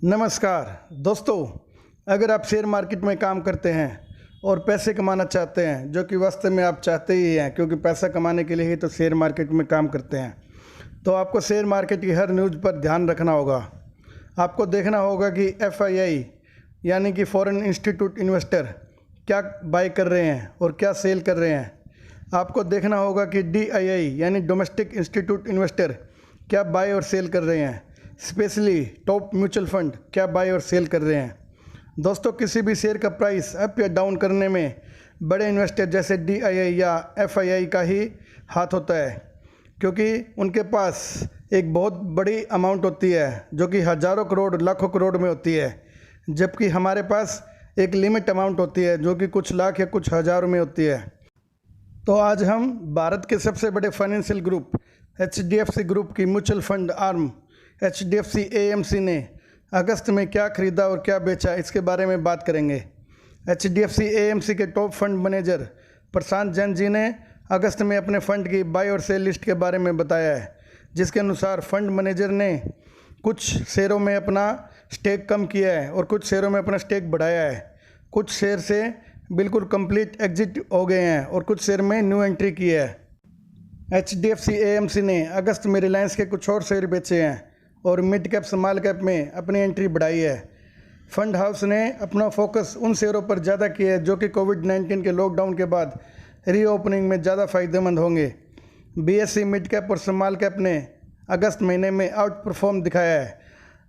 नमस्कार दोस्तों, अगर आप शेयर मार्केट में काम करते हैं और पैसे कमाना चाहते हैं, जो कि वास्तव में आप चाहते ही हैं, क्योंकि पैसा कमाने के लिए ही तो शेयर मार्केट में काम करते हैं, तो आपको शेयर मार्केट की हर न्यूज़ पर ध्यान रखना होगा। आपको देखना होगा कि FII यानी कि फॉरेन इंस्टीट्यूट इन्वेस्टर क्या बाय कर रहे हैं और क्या सेल कर रहे हैं। आपको देखना होगा कि DII यानी डोमेस्टिक इंस्टीट्यूट इन्वेस्टर क्या बाय और सेल कर रहे हैं। स्पेशली टॉप म्यूचुअल फंड क्या बाय और सेल कर रहे हैं। दोस्तों, किसी भी शेयर का प्राइस अप या डाउन करने में बड़े इन्वेस्टर जैसे DII या FII का ही हाथ होता है, क्योंकि उनके पास एक बहुत बड़ी अमाउंट होती है जो कि हज़ारों करोड़ लाखों करोड़ में होती है, जबकि हमारे पास एक लिमिट अमाउंट होती है जो कि कुछ लाख या कुछ हज़ारों में होती है। तो आज हम भारत के सबसे बड़े फाइनेंशियल ग्रुप HDFC ग्रुप की mutual fund arm HDFC AMC ने अगस्त में क्या खरीदा और क्या बेचा, इसके बारे में बात करेंगे। HDFC AMC के टॉप फंड मैनेजर प्रशांत जैन जी ने अगस्त में अपने फंड की बाय और सेल लिस्ट के बारे में बताया है, जिसके अनुसार फंड मैनेजर ने कुछ शेयरों में अपना स्टेक कम किया है और कुछ शेयरों में अपना स्टेक बढ़ाया है। कुछ शेयर से बिल्कुल कंप्लीट एग्जिट हो गए हैं और कुछ शेयर में न्यू एंट्री की है। HDFC AMC ने अगस्त में रिलायंस के कुछ और शेयर बेचे हैं और मिड कैप स्मॉल कैप में अपनी एंट्री बढ़ाई है। फंड हाउस ने अपना फोकस उन शेयरों पर ज़्यादा किया है जो कि कोविड-19 के लॉकडाउन के बाद रीओपनिंग में ज़्यादा फ़ायदेमंद होंगे। BSE मिड कैप और स्मॉल कैप ने अगस्त महीने में आउट परफॉर्म दिखाया है।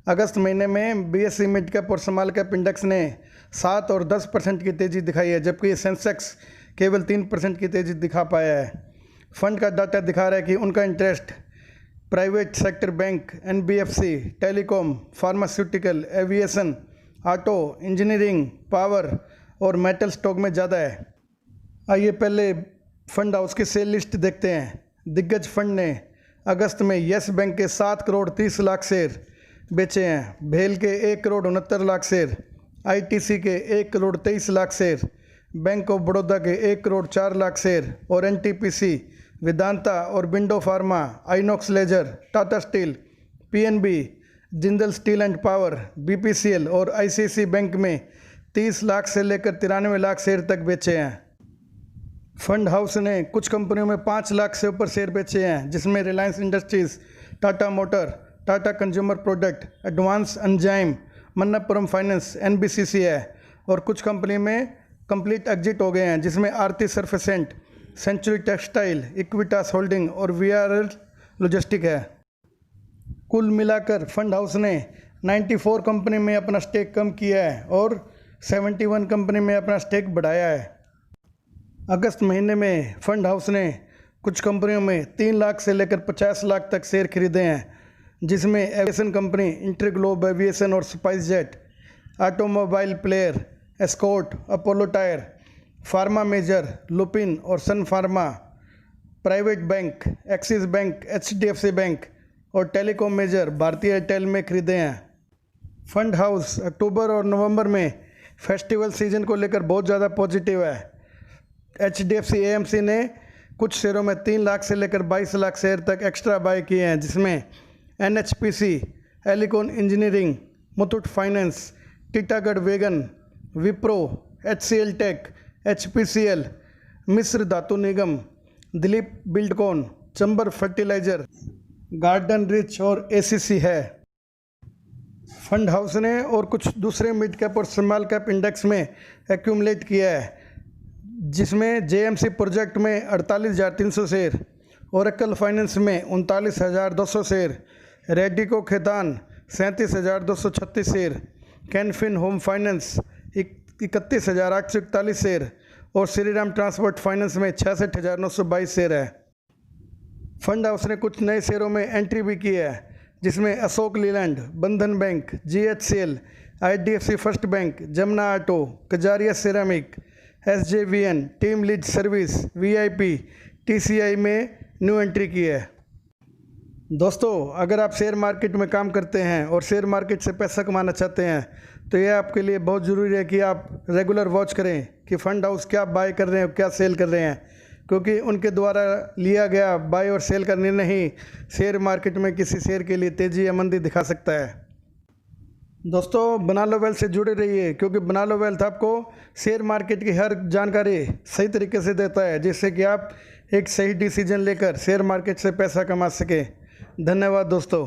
अगस्त महीने में BSE मिड कैप और स्मॉल कैप इंडेक्स ने 7 और 10% की तेज़ी दिखाई है, जबकि सेंसेक्स केवल 3% की तेज़ी दिखा पाया है। फंड का डाटा दिखा रहा है कि उनका interest private sector bank, NBFC, telecom, pharmaceutical, aviation, auto, engineering, power और मेटल स्टॉक में ज़्यादा है। आइए पहले फंड हाउस की सेल लिस्ट देखते हैं। दिग्गज फंड ने अगस्त में येस बैंक के 7 करोड़ 30 लाख शेयर बेचे हैं, भेल के 1 करोड़ 69 लाख शेयर, ITC के 1 crore 23 lakh share, bank of Baroda के 1 करोड़ 4 लाख शेयर और NTPC, वेदांता और window pharma, Inox leisure, Tata steel, PNB, Jindal steel and power, BPCL और ICICI बैंक में 30 लाख से लेकर 93 लाख शेयर तक बेचे हैं। फंड हाउस ने कुछ कंपनियों में 5 लाख से ऊपर शेयर बेचे हैं, जिसमें Reliance industries, Tata motor, Tata consumer product, advance enzyme, Manappuram finance, NBCC है। और कुछ कंपनी में कंप्लीट एग्जिट हो गए हैं, जिसमें आरती सर्फेसेंट, सेंचुरी टेक्सटाइल, इक्विटास होल्डिंग और VRL लॉजिस्टिक है। कुल मिलाकर फंड हाउस ने 94 कंपनी में अपना स्टेक कम किया है और 71 कंपनी में अपना स्टेक बढ़ाया है। अगस्त महीने में फंड हाउस ने कुछ कंपनियों में 3 लाख से लेकर 50 लाख तक शेयर खरीदे हैं, जिसमें एविएशन कंपनी इंटरग्लोब एविएशन और SpiceJet, automobile player, Escort, Apollo tyre, pharma major, Lupin और Sun pharma, private bank, Axis bank, HDFC bank और टेलीकॉम मेजर भारतीय एयरटेल में खरीदे हैं। फंड हाउस अक्टूबर और नवंबर में फेस्टिवल सीजन को लेकर बहुत ज़्यादा पॉजिटिव है। HDFC AMC ने कुछ शेयरों में 3 लाख से लेकर 22 लाख शेयर तक एक्स्ट्रा बाय किए हैं, जिसमें NHPC, Elecon engineering, Muthoot finance, Titagarh wagon, Wipro, HCL tech, HPCL, Mishra Dhatu Nigam, Dilip Buildcon, Chambal fertiliser, garden reach और ACC है। फंड हाउस ने और कुछ दूसरे मिड कैप और स्मॉल कैप इंडेक्स में एक्यूमुलेट किया है, जिसमें JMC प्रोजेक्ट में 48,300 शेयर, ओरेकल फाइनेंस में 39,200 share, Radico Khaitan 37,236 share, Canfin home finance 31,841 share और श्रीराम ट्रांसपोर्ट फाइनेंस में 66,922 शेयर है। फंड हाउस ने कुछ नए शेयरों में एंट्री भी की है, जिसमें अशोक लीलैंड, बंधन bank, GHCL, IDFC first bank, Jamuna auto, Kajaria ceramic, SJVN, team lead service, VIP, TCI में न्यू एंट्री की है। दोस्तों, अगर आप शेयर मार्केट में काम करते हैं और शेयर मार्केट से पैसा कमाना चाहते हैं, तो यह आपके लिए बहुत ज़रूरी है कि आप रेगुलर वॉच करें कि फ़ंड हाउस क्या बाय कर रहे हैं और क्या सेल कर रहे हैं, क्योंकि उनके द्वारा लिया गया बाय और सेल का निर्णय ही शेयर मार्केट में किसी शेयर के लिए तेज़ी या मंदी दिखा सकता है। दोस्तों बना लो वेल्थ से जुड़े रहिए, क्योंकि बना लो वेल्थ आपको शेयर मार्केट की हर जानकारी सही तरीके से देता है, जिससे कि आप एक सही डिसीजन लेकर शेयर मार्केट से पैसा कमा सकें। धन्यवाद दोस्तों।